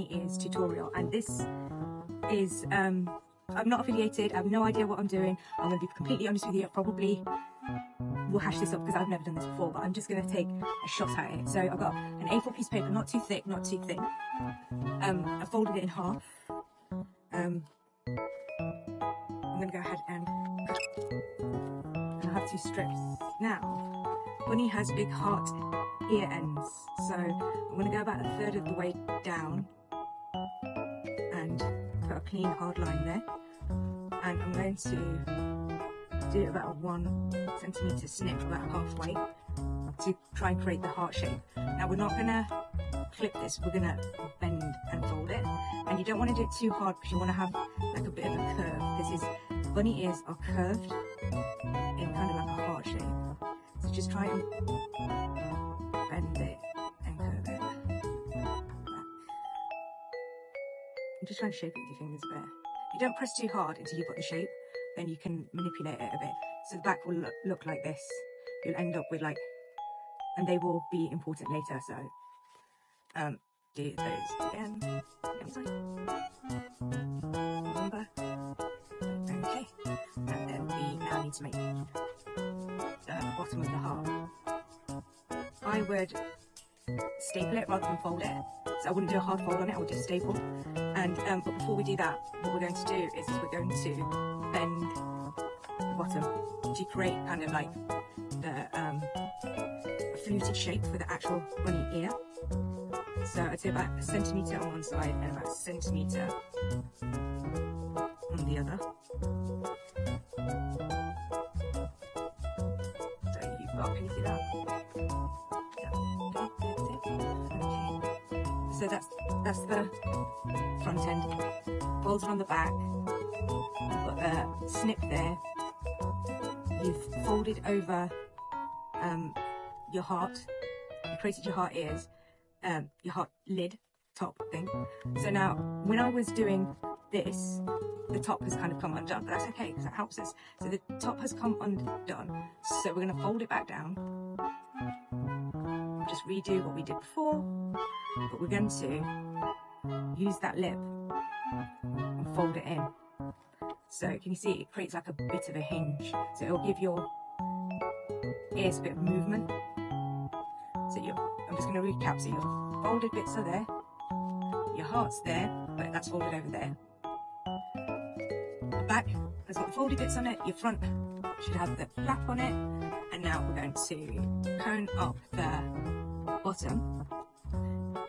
bunny ears tutorial, and this is I'm not affiliated. I have no idea what I'm doing. I'm going to be completely honest with you. I probably will hash this up because I've never done this before, but I'm just going to take a shot at it. So I've got an A4 piece of paper, not too thick, not too thin. I folded it in half. I'm going to go ahead and I have 2 strips. Now, bunny has big heart ear ends, so I'm going to go about 1/3 of the way down and put a clean hard line there, and I'm going to do about a 1 centimetre snip about halfway to try and create the heart shape. Now we're not going to clip this, we're going to bend and fold it, and you don't want to do it too hard because you want to have like a bit of a curve, because his bunny ears are curved in kind of like a heart shape. So just try and bend it and curve it back. And just try and shape it with your fingers a bit. You don't press too hard until you've got the shape, then you can manipulate it a bit. So the back will look like this. You'll end up with like, and they will be important later, so do those again. Remember? Okay. And then we now need to make the bottom of the heart. I would staple it rather than fold it. So I wouldn't do a hard fold on it, I would do a staple. And but before we do that, what we're going to do is we're going to bend the bottom to create kind of like the a fluted shape for the actual bunny ear. So I'd say about 1 centimetre on one side and about 1 centimetre on the other. So you've got, can you see that? Yeah. Okay. So that's the front end. Folds on the back. You've got a snip there. You've folded over your heart. You created your heart ears. Your heart lid top thing. So now when I was doing this, the top has kind of come undone, but that's okay because that helps us. So the top has come undone, so we're going to fold it back down, just redo what we did before, but we're going to use that lip and fold it in. So can you see it creates like a bit of a hinge, so it'll give your ears a bit of movement. So I'm just going to recap. So your folded bits are there, your heart's there, but that's folded over there. The back has got the folded bits on it, your front should have the flap on it, and now we're going to cone up the bottom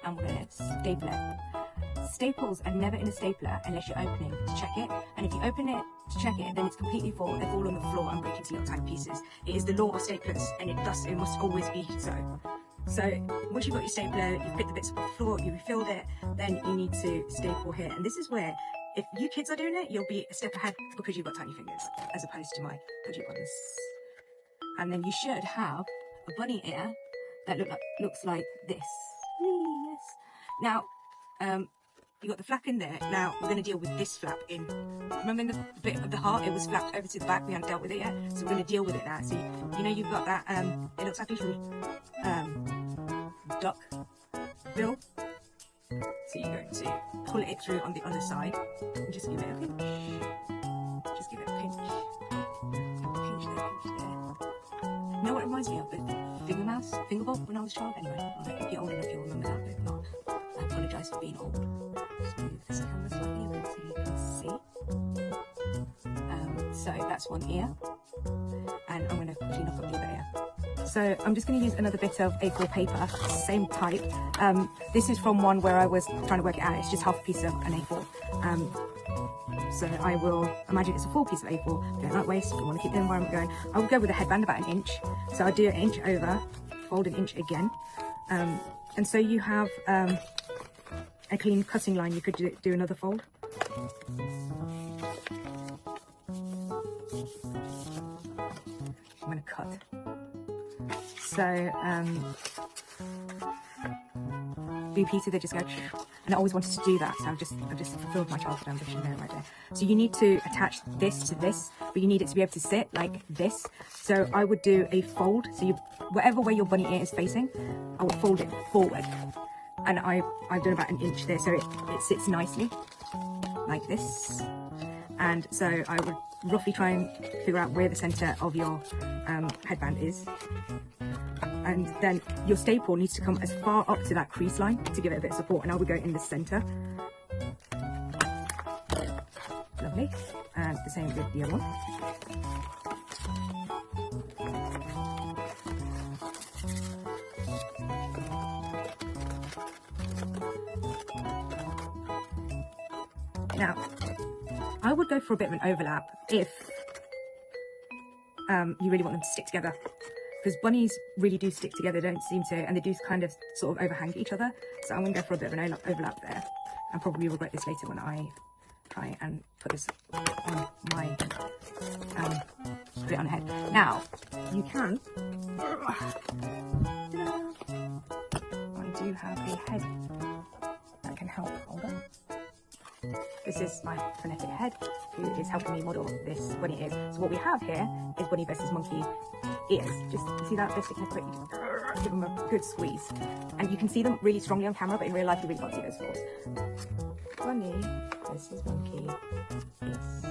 and we're going to staple it. Staples are never in a stapler unless you're opening to check it, and if you open it to check it, then it's completely full, they fall on the floor and break into little tiny pieces. It is the law of staplers, and it must always be so. So once you've got your stapler, you've picked the bits up off the floor, you refilled it, then you need to staple here. And this is where, if you kids are doing it, you'll be a step ahead because you've got tiny fingers, as opposed to my pudgy ones. And then you should have a bunny ear that looks like this. Yes. Now, you got the flap in there. Now we're going to deal with this flap in. Remember in the bit of the heart, it was flapped over to the back. We hadn't dealt with it yet, so we're going to deal with it now. So you know you've got that. It looks like a little duck bill. So you're going to pull it through on the other side and just give it a pinch. Just give it a pinch. Pinch there, pinch there. You know what it reminds me of? The finger bob when I was a child. Anyway, if you're old enough, you'll remember that. But if not, I apologise for being old. Just move this camera slightly a bit so you can see. So that's one ear, and I'm going to clean up the other ear. So I'm just going to use another bit of A4 paper, same type. This is from one where I was trying to work it out. It's just half a piece of an A4. So I will imagine it's a full piece of A4. Don't like waste, we want to keep the environment going. I will go with a headband about 1 inch. So I do 1 inch over, fold 1 inch again. And so you have a clean cutting line. You could do another fold. I'm going to cut. So repeated, they just go, and I always wanted to do that, so I've just fulfilled my childhood ambition there right there. So you need to attach this to this, but you need it to be able to sit like this. So I would do a fold. So whatever way your bunny ear is facing, I would fold it forward. and I've done about 1 inch there, so it sits nicely like this. And so I would roughly try and figure out where the center of your headband is, and then your staple needs to come as far up to that crease line to give it a bit of support, and I would go in the center. Lovely. And the same with the other one. Now, I would go for a bit of an overlap if you really want them to stick together, because bunnies really do stick together, don't seem to, and they do kind of sort of overhang each other. So I'm going to go for a bit of an overlap there. I'll probably regret this later when I try and put this on my put it on a head. Now you can. I do have a head that can help. Hold on. This is my phonetic head, who is helping me model this bunny ears. So what we have here is bunny versus monkey ears. Just see that they're sticking quick. Give them a good squeeze, and you can see them really strongly on camera, but in real life you really can't see those flaws. Bunny versus monkey ears.